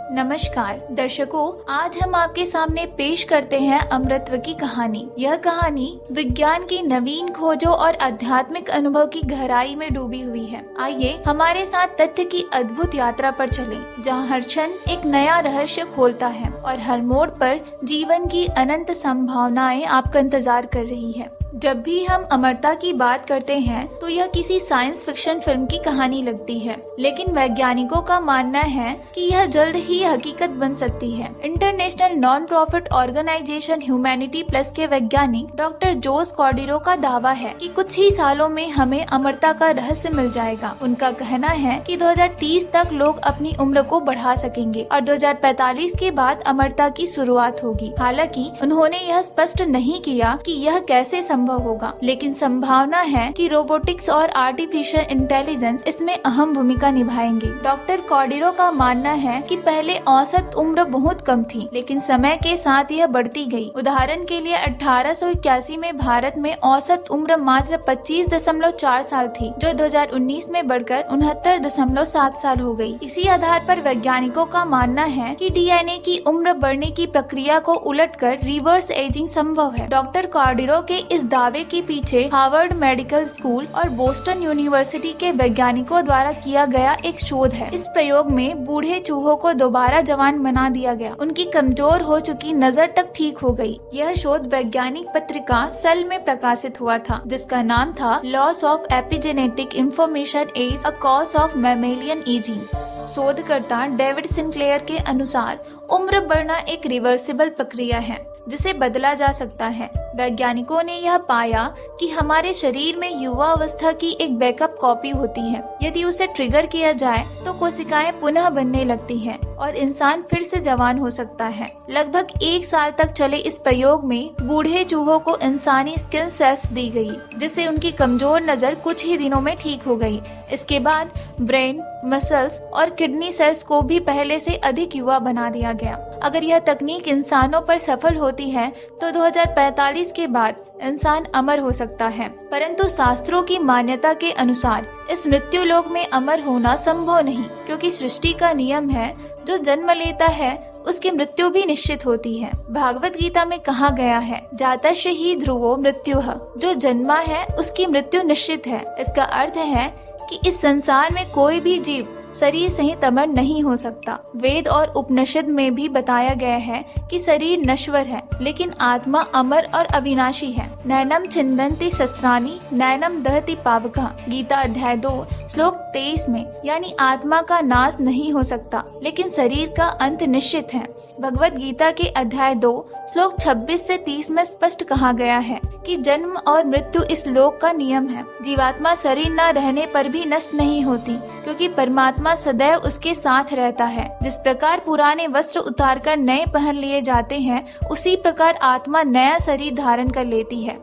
नमस्कार दर्शकों, आज हम आपके सामने पेश करते हैं अमृतत्व की कहानी। यह कहानी विज्ञान की नवीन खोजों और आध्यात्मिक अनुभव की गहराई में डूबी हुई है। आइए हमारे साथ तथ्य की अद्भुत यात्रा पर चलें, जहां हर क्षण एक नया रहस्य खोलता है और हर मोड़ पर जीवन की अनंत संभावनाएं आपका इंतजार कर रही है। जब भी हम अमरता की बात करते हैं तो यह किसी साइंस फिक्शन फिल्म की कहानी लगती है, लेकिन वैज्ञानिकों का मानना है कि यह जल्द ही हकीकत बन सकती है। International non profit organisation humanity plus के वैज्ञानिक डॉक्टर जोस कॉर्डिरो का दावा है कि कुछ ही सालों में हमें अमरता का रहस्य मिल जाएगा। उनका कहना है कि 2030 तक लोग अपनी उम्र को बढ़ा सकेंगे और 2045 के बाद अमरता की शुरुआत होगी। हालांकि उन्होंने यह स्पष्ट नहीं किया कि यह कैसे संभव होगा, लेकिन संभावना है कि रोबोटिक्स और आर्टिफिशियल इंटेलिजेंस इसमें अहम भूमिका निभाएंगे। डॉक्टर कॉर्डिरो का मानना है कि पहले औसत उम्र बहुत कम थी, लेकिन समय के साथ यह बढ़ती गई। उदाहरण के लिए 1881 में भारत में औसत उम्र मात्र 25.4 साल थी, जो 2019 में बढ़कर 69.7 साल हो गई। इसी आधार पर वैज्ञानिकों का मानना है कि डीएनए की उम्र बढ़ने की प्रक्रिया को उलटकर रिवर्स एजिंग संभव है। डॉक्टर कॉर्डिरो के इस दावे के पीछे हार्वर्ड मेडिकल स्कूल और बोस्टन यूनिवर्सिटी के वैज्ञानिकों द्वारा किया गया एक शोध है। इस प्रयोग में बूढ़े चूहों को दोबारा जवान बना दिया गया। उनकी कमजोर हो चुकी नजर तक ठीक हो गई। यह शोध वैज्ञानिक पत्रिका सेल में प्रकाशित हुआ था, जिसका नाम था loss of epigenetic information as a cause of mammalian ageing. शोधकर्ता डेविड सिंक्लेयर के अनुसार उम्र बढ़ना एक रिवर्सिबल प्रक्रिया है जिसे बदला जा सकता है। वैज्ञानिकों ने यह पाया कि हमारे शरीर में युवा अवस्था की एक बैकअप कॉपी होती है। यदि उसे ट्रिगर किया जाए तो कोशिकाएं पुनः बनने लगती हैं और इंसान फिर से जवान हो सकता है। लगभग 1 साल तक चले इस प्रयोग में बूढ़े चूहों को इंसानी स्किन सेल्स दी गई, जिससे उनकी कमजोर नजर कुछ ही दिनों में ठीक हो गई। इसके बाद ब्रेन, मसल्स और किडनी सेल्स को भी पहले से अधिक युवा बना दिया गया। अगर यह तकनीक इंसानों पर सफल होती है तो 2045 के बाद इंसान अमर हो सकता है, परंतु शास्त्रों की मान्यता के अनुसार इस मृत्यु लोक में अमर होना संभव नहीं, क्योंकि सृष्टि का नियम है जो जन्म लेता है उसकी मृत्यु भी निश्चित होती है। भागवत गीता में कहा गया है, जातस्य ही ध्रुवो मृत्युः, जो जन्मा है उसकी मृत्यु निश्चित है। इसका अर्थ है कि इस संसार में कोई भी जीव शरीर सहित अमर नहीं हो सकता। वेद और उपनिषद में भी बताया गया है कि शरीर नश्वर है, लेकिन आत्मा अमर और अविनाशी है। नैनम छिन्दन्ति शस्त्राणि नैनम दहति पावकः, गीता अध्याय 2 श्लोक 23 में, यानी आत्मा का नाश नहीं हो सकता, लेकिन शरीर का अंत निश्चित है। भगवत गीता के अध्याय 2 श्लोक 26 से 30 में स्पष्ट कहा गया है कि जन्म और मृत्यु इस लोक का नियम है। जीवात्मा शरीर न रहने पर भी नष्ट नहीं होती, क्योंकि परमात्मा सदैव उसके साथ रहता है। जिस प्रकार पुराने वस्त्र उतारकर नए पहन लिए जाते हैं, उसी प्रकार आत्मा नया शरीर धारण कर लेती है।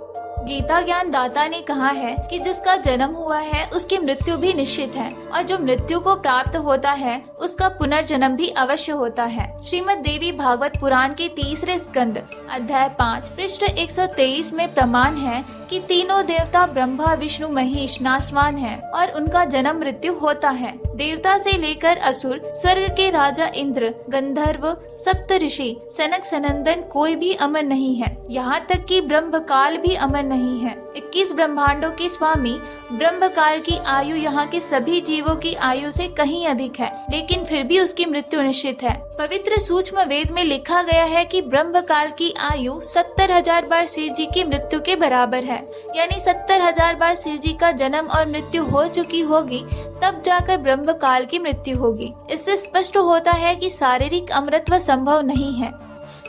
गीता ज्ञान दाता ने कहा है कि जिसका जन्म हुआ है उसकी मृत्यु भी निश्चित है, और जो मृत्यु को प्राप्त होता है उसका पुनर्जन्म भी अवश्य होता है। श्रीमद् देवी भागवत पुराण के 3 स्कंद अध्याय 5 पृष्ठ 123 में प्रमाण है कि तीनों देवता ब्रह्मा, विष्णु, महेश नाशवान हैं और उनका जन्म मृत्यु होता है। देवता से लेकर असुर, स्वर्ग के राजा इंद्र, गंधर्व, सप्त ऋषि, सनक सनंदन कोई भी अमर नहीं है। यहाँ तक कि ब्रह्म काल भी अमर नहीं है। 21 ब्रह्मांडों के स्वामी ब्रह्म काल की आयु यहाँ के सभी जीवों की आयु से कहीं अधिक है, लेकिन फिर भी उसकी मृत्यु निश्चित है। पवित्र सूक्ष्म वेद में लिखा गया है कि ब्रह्म काल की आयु 70,000 बार शिव जी की मृत्यु के बराबर है, यानी 70,000 बार शिव जी का जन्म और मृत्यु हो चुकी होगी, तब जाकर ब्रह्म काल की मृत्यु होगी। इससे स्पष्ट होता है कि शारीरिक अमरत्व संभव नहीं है,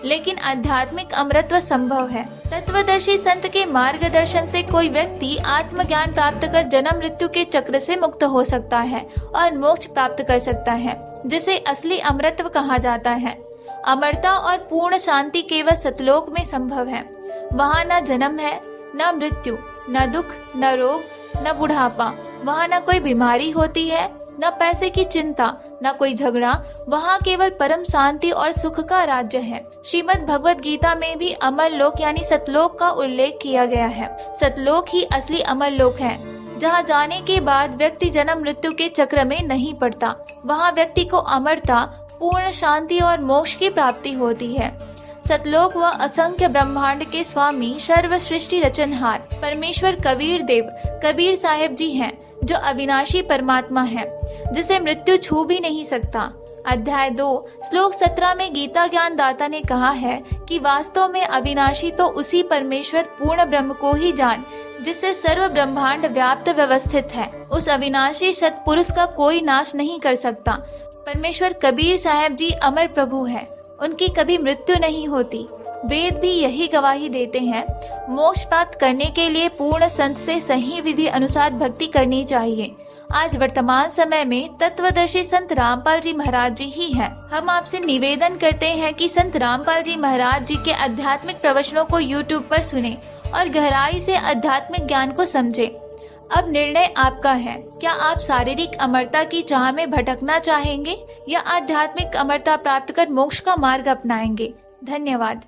लेकिन आध्यात्मिक अमरत्व संभव है। तत्वदर्शी संत के मार्गदर्शन से कोई व्यक्ति आत्मज्ञान प्राप्त कर जन्म मृत्यु के चक्र से मुक्त हो सकता है और मोक्ष प्राप्त कर सकता है, जिसे असली अमरत्व कहा जाता है। अमरता और पूर्ण शांति केवल सतलोक में संभव है। वहाँ न जन्म है, न मृत्यु, न दुख, न रोग, न बुढ़ापा। वहाँ न कोई बीमारी होती है, न पैसे की चिंता, न कोई झगड़ा। वहाँ केवल परम शांति और सुख का राज्य है। श्रीमद् भगवत गीता में भी अमर लोक यानी सतलोक का उल्लेख किया गया है। सतलोक ही असली अमर लोक है, जहाँ जाने के बाद व्यक्ति जन्म मृत्यु के चक्र में नहीं पड़ता। वहाँ व्यक्ति को अमरता, पूर्ण शांति और मोक्ष की प्राप्ति होती है। सतलोक व असंख्य ब्रह्मांड के स्वामी सर्व सृष्टि रचनहार परमेश्वर कबीर देव कबीर साहिब जी हैं, जो अविनाशी परमात्मा है, जिसे मृत्यु छू भी नहीं सकता। अध्याय 2 श्लोक 17 में गीता ज्ञान दाता ने कहा है कि वास्तव में अविनाशी तो उसी परमेश्वर पूर्ण ब्रह्म को ही जान, जिससे सर्व ब्रह्मांड व्याप्त व्यवस्थित है। उस अविनाशी सत्पुरुष का कोई नाश नहीं कर सकता। परमेश्वर कबीर साहब जी अमर प्रभु हैं, उनकी कभी मृत्यु नहीं होती। वेद भी यही गवाही देते हैं। मोक्ष प्राप्त करने के लिए पूर्ण संत से सही विधि अनुसार भक्ति करनी चाहिए। आज वर्तमान समय में तत्वदर्शी संत रामपाल जी महाराज जी ही हैं। हम आपसे निवेदन करते हैं कि संत रामपाल जी महाराज जी के आध्यात्मिक प्रवचनों को YouTube पर सुने और गहराई से आध्यात्मिक ज्ञान को समझें। अब निर्णय आपका है। क्या आप शारीरिक अमरता की चाह में भटकना चाहेंगे या आध्यात्मिक अमरता प्राप्त कर मोक्ष का मार्ग अपनाएंगे? धन्यवाद।